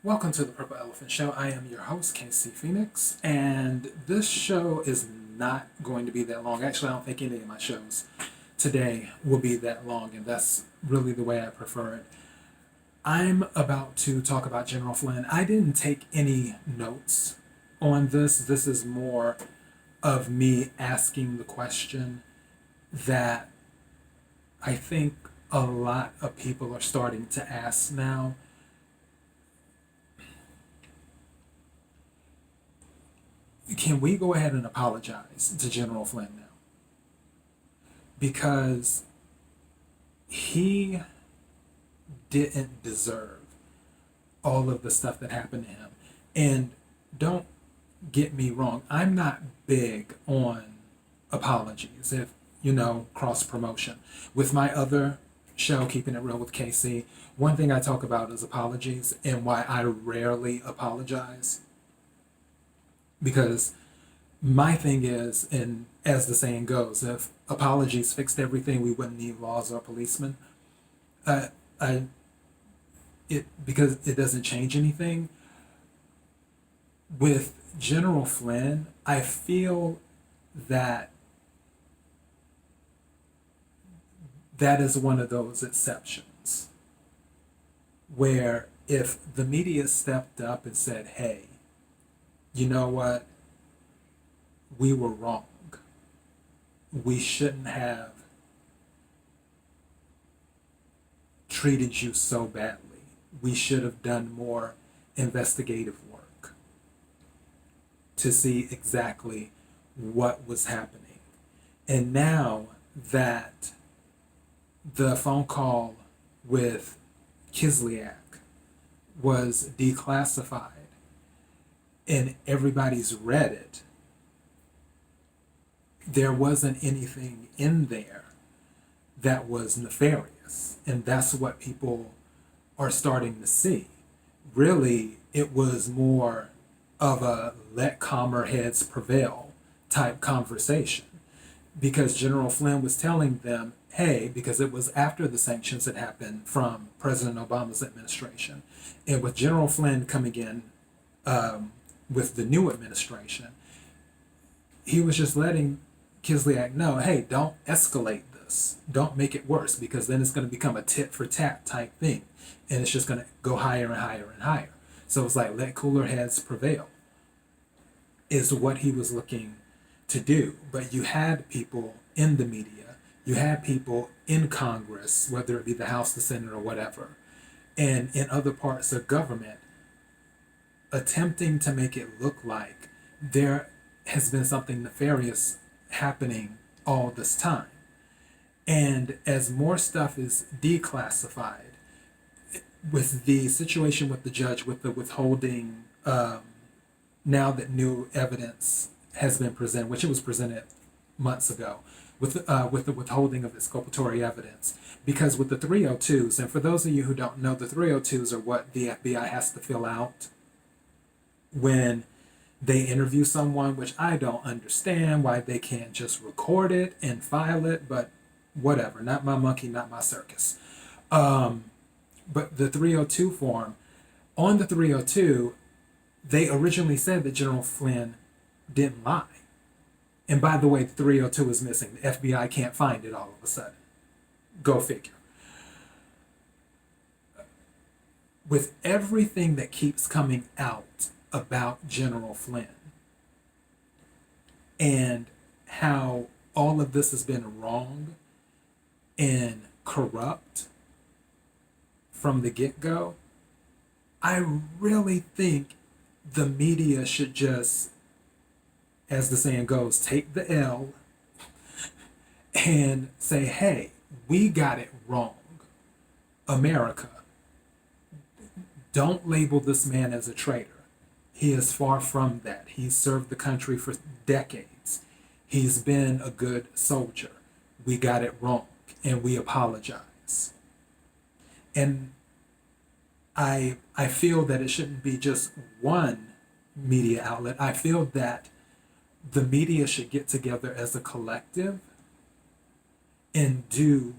Welcome to the Purple Elephant Show. I am your host, KC Phoenix, and this show is not going to be that long. Actually, I don't think any of my shows today will be that long, and that's really the way I prefer it. I'm about to talk about General Flynn. I didn't take any notes on this. This is more of me asking the question that I think a lot of people are starting to ask now. Can we go ahead and apologize to General Flynn now? Because he didn't deserve all of the stuff that happened to him. And don't get me wrong, I'm not big on apologies, if cross promotion. With my other show, Keeping It Real with KC, one thing I talk about is apologies and why I rarely apologize. Because my thing is, and as the saying goes, if apologies fixed everything, we wouldn't need laws or policemen. Uh, I, because it doesn't change anything. With General Flynn, I feel that that is one of those exceptions where if the media stepped up and said, hey, you know what, we were wrong. We shouldn't have treated you so badly. We should have done more investigative work to see exactly what was happening. And now that the phone call with Kislyak was declassified and everybody's read it, there wasn't anything in there that was nefarious. And that's what people are starting to see. Really, it was more of a let calmer heads prevail type conversation, because General Flynn was telling them, hey, because it was after the sanctions had happened from President Obama's administration. And with General Flynn coming in with the new administration, he was just letting Kislyak know, hey, don't escalate this. Don't make it worse, because then it's going to become a tit for tat type thing. And it's just going to go higher and higher and higher. So it's like, let cooler heads prevail, is what he was looking to do. But you had people in the media, you had people in Congress, whether it be the House, the Senate, or whatever, and in other parts of government, attempting to make it look like there has been something nefarious happening all this time. And as more stuff is declassified, with the situation with the judge, with the withholding, now that new evidence has been presented, which it was presented months ago, with the withholding of exculpatory evidence. Because with the 302s, and for those of you who don't know, the 302s are what the FBI has to fill out when they interview someone, which I don't understand why they can't just record it and file it, but whatever. Not my monkey, not my circus. But the 302 form, on the 302, they originally said that General Flynn didn't lie. And by the way, the 302 is missing. The FBI can't find it all of a sudden. Go figure. With everything that keeps coming out about General Flynn and how all of this has been wrong and corrupt from the get-go, I really think the media should just, as the saying goes, take the L and say, hey, we got it wrong. America, don't label this man as a traitor. He is far from that. He's served the country for decades. He's been a good soldier. We got it wrong, and we apologize. And I feel that it shouldn't be just one media outlet. I feel that the media should get together as a collective and do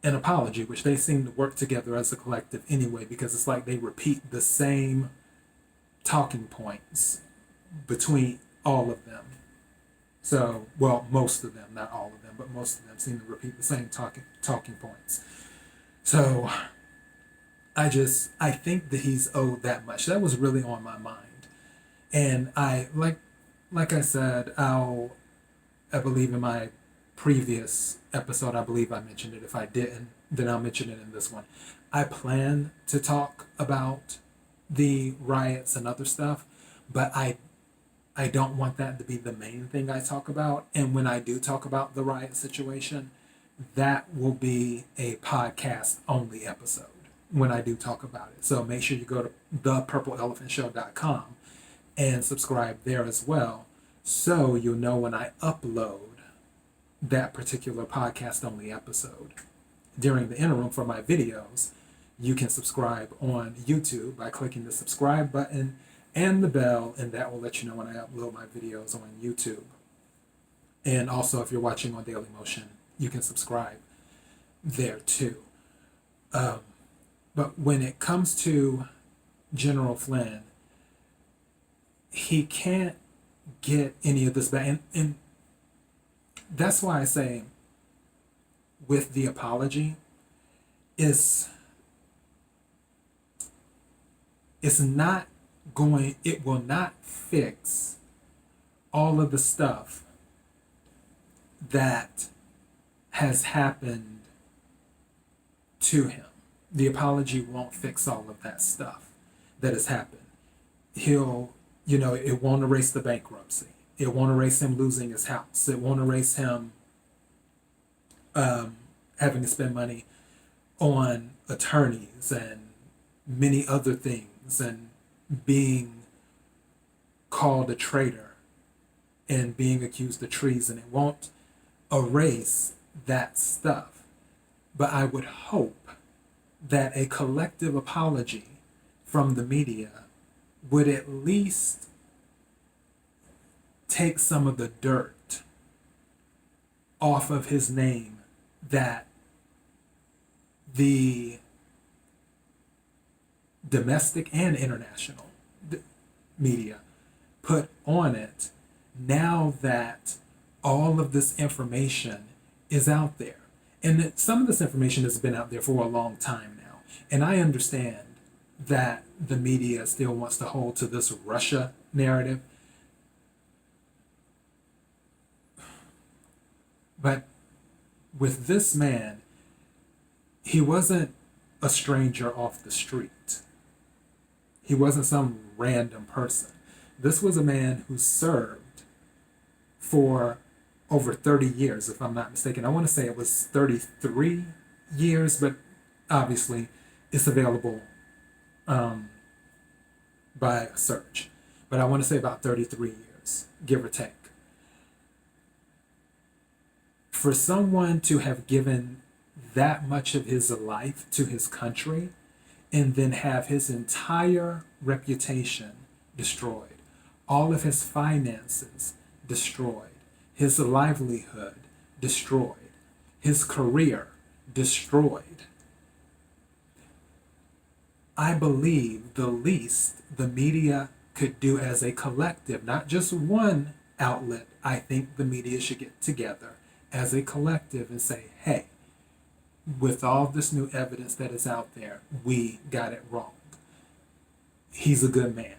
an apology, which they seem to work together as a collective anyway, because it's like they repeat the same talking points between all of them. So, well, most of them, not all of them, but most of them seem to repeat the same talking points. So, I think that he's owed that much. That was really on my mind, and like I said, I believe in my previous episode, I believe I mentioned it. If I didn't, then I'll mention it in this one. I plan to talk about the riots and other stuff, but I don't want that to be the main thing I talk about. And when I do talk about the riot situation, that will be a podcast only episode when I do talk about it. So make sure you go to thepurpleelephantshow.com and subscribe there as well, so you'll know when I upload that particular podcast only episode. During the interim for my videos, you can subscribe on YouTube by clicking the subscribe button and the bell, and that will let you know when I upload my videos on YouTube. And also, if you're watching on Daily Motion, you can subscribe there too. But when it comes to General Flynn, he can't get any of this back. And that's why I say with the apology, it's not going, it will not fix all of the stuff that has happened to him. The apology won't fix all of that stuff that has happened. It won't erase the bankruptcy. It won't erase him losing his house. It won't erase him having to spend money on attorneys and many other things, and being called a traitor and being accused of treason. It won't erase that stuff. But I would hope that a collective apology from the media would at least take some of the dirt off of his name that the domestic and international media put on it, now that all of this information is out there. And that some of this information has been out there for a long time now. And I understand that the media still wants to hold to this Russia narrative. But with this man, he wasn't a stranger off the street. He wasn't some random person. This was a man who served for over 30 years, if I'm not mistaken. I want to say it was 33 years, but obviously it's available by search. But I want to say about 33 years, give or take. For someone to have given that much of his life to his country and then have his entire reputation destroyed, all of his finances destroyed, his livelihood destroyed, his career destroyed, I believe the least the media could do as a collective, not just one outlet, I think the media should get together as a collective and say, hey, with all this new evidence that is out there, we got it wrong. He's a good man.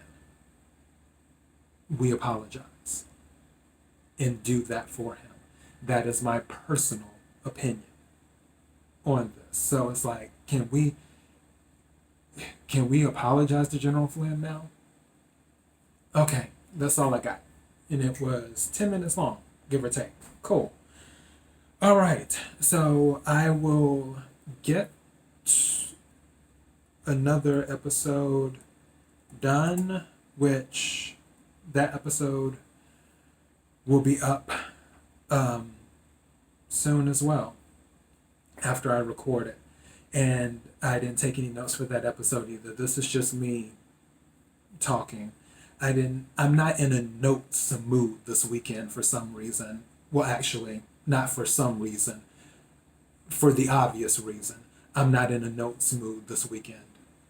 We apologize. And do that for him. That is my personal opinion on this. So it's like, can we apologize to General Flynn now? Okay, that's all I got. And it was 10 minutes long, give or take. Cool. All right, so I will get another episode done, which that episode will be up soon as well, after I record it. And I didn't take any notes for that episode either. This is just me talking. I'm not in a notes mood this weekend for some reason. Well, actually, not for some reason. for the obvious reason. I'm not in a notes mood this weekend.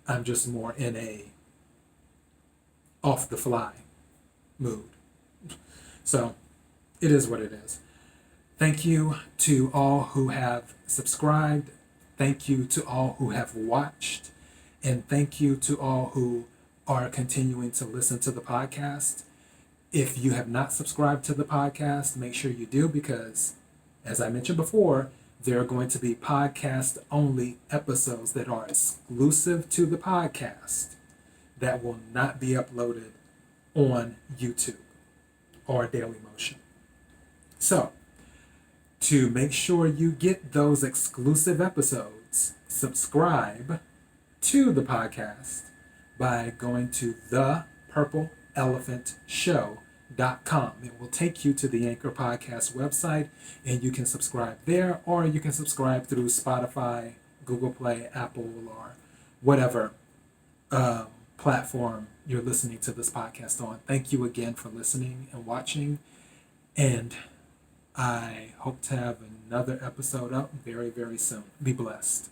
I'm just more in a off the fly mood. So it is what it is. Thank you to all who have subscribed. Thank you to all who have watched. And thank you to all who are continuing to listen to the podcast. If you have not subscribed to the podcast, make sure you do, because, as I mentioned before, there are going to be podcast only episodes that are exclusive to the podcast that will not be uploaded on YouTube or Daily Motion. So, to make sure you get those exclusive episodes, subscribe to the podcast by going to thepurpleelephantshow.com. It will take you to the Anchor Podcast website, and you can subscribe there, or you can subscribe through Spotify, Google Play, Apple, or whatever platform you're listening to this podcast on. Thank you again for listening and watching, and I hope to have another episode up very, very soon. Be blessed.